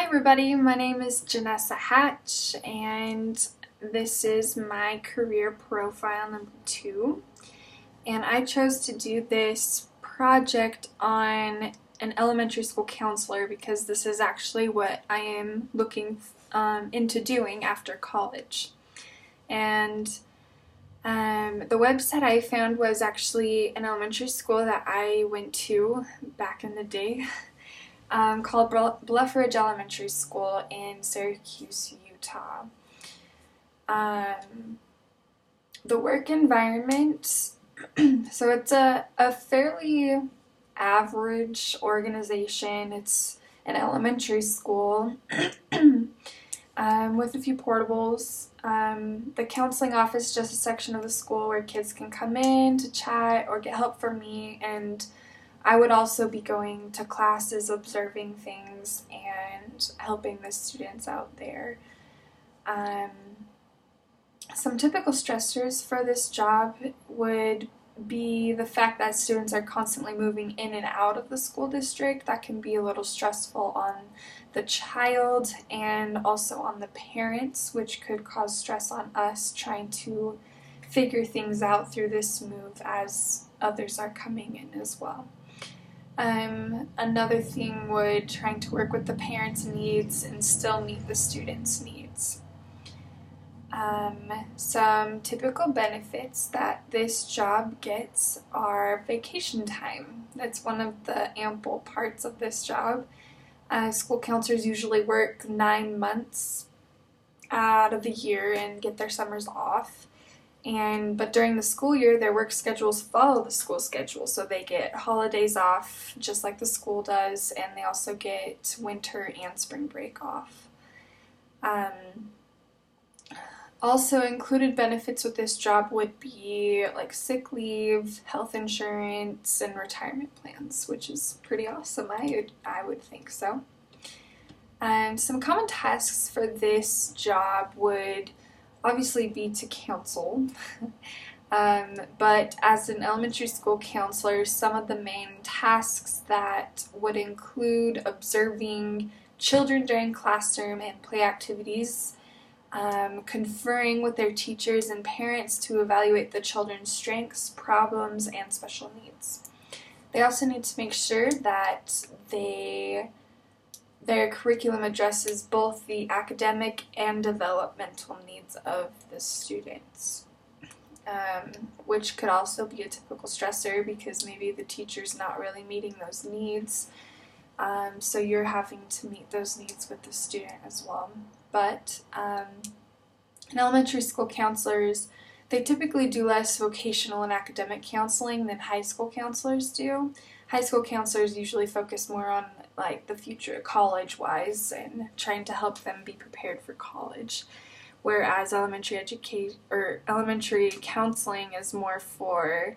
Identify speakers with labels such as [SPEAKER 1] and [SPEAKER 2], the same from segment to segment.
[SPEAKER 1] everybody, my name is Janessa Hatch and this is my career profile number 2, and I chose to do this project on an elementary school counselor because this is actually what I am looking into doing after college. And the website I found was actually an elementary school that I went to back in the day. Called Bluff Ridge Elementary School in Syracuse, Utah. The work environment, so it's a fairly average organization. It's an elementary school with a few portables. The counseling office is just a section of the school where kids can come in to chat or get help from me, and I would also be going to classes, observing things, and helping the students out there. Some typical stressors for this job would be the fact that students are constantly moving in and out of the school district. That can be a little stressful on the child and also on the parents, which could cause stress on us trying to figure things out through this move as others are coming in as well. Another thing would trying to work with the parents' needs and still meet the students' needs. Some typical benefits that this job gets are vacation time. That's one of the ample parts of this job. School counselors usually work 9 months out of the year and get their summers off. But during the school year, their work schedules follow the school schedule, so they get holidays off just like the school does, and they also get winter and spring break off. Also included benefits with this job would be like sick leave, health insurance, and retirement plans, which is pretty awesome. I would think so. Some common tasks for this job would obviously be to counsel, but as an elementary school counselor, some of the main tasks that would include observing children during classroom and play activities, conferring with their teachers and parents to evaluate the children's strengths, problems, and special needs. They also need to make sure that their curriculum addresses both the academic and developmental needs of the students, which could also be a typical stressor because maybe the teacher's not really meeting those needs, so you're having to meet those needs with the student as well. But in elementary school counselors, they typically do less vocational and academic counseling than high school counselors do. High school counselors usually focus more on like the future college-wise and trying to help them be prepared for college, whereas elementary counseling is more for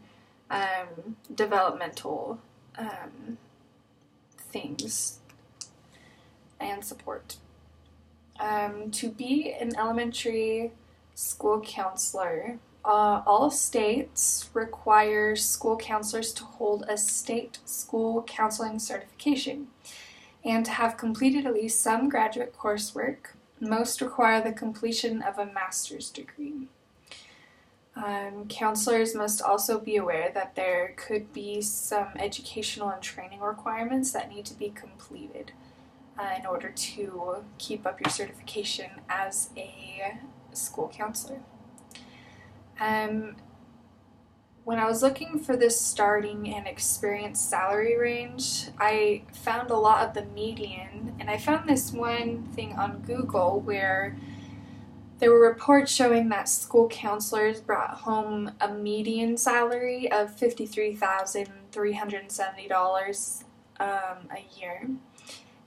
[SPEAKER 1] developmental things and support. To be an elementary school counselor, all states require school counselors to hold a state school counseling certification and to have completed at least some graduate coursework. Most require the completion of a master's degree. Counselors must also be aware that there could be some educational and training requirements that need to be completed in order to keep up your certification as a school counselor. When I was looking for this starting and experience salary range, I found a lot of the median, and I found this one thing on Google where there were reports showing that school counselors brought home a median salary of $53,370 a year.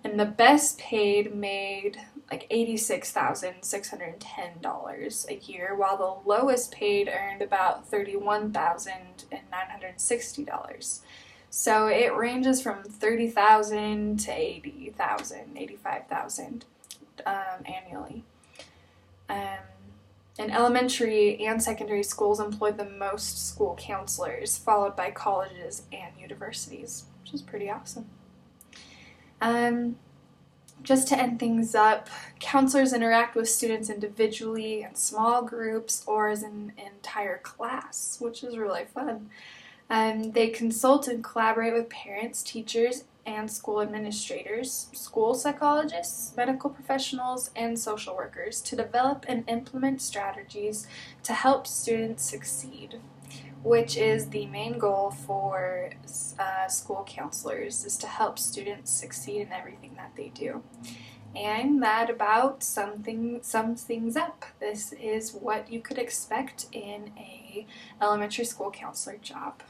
[SPEAKER 1] And the best paid made like $86,610 a year, while the lowest paid earned about $31,960. So it ranges from $30,000 to $85,000 annually. And elementary and secondary schools employ the most school counselors, followed by colleges and universities, which is pretty awesome. Just to end things up, counselors interact with students individually in small groups or as an entire class, which is really fun. They consult and collaborate with parents, teachers, and school administrators, school psychologists, medical professionals, and social workers to develop and implement strategies to help students succeed, which is the main goal for school counselors, is to help students succeed in everything that they do. And that about sums things up. This is what you could expect in a elementary school counselor job.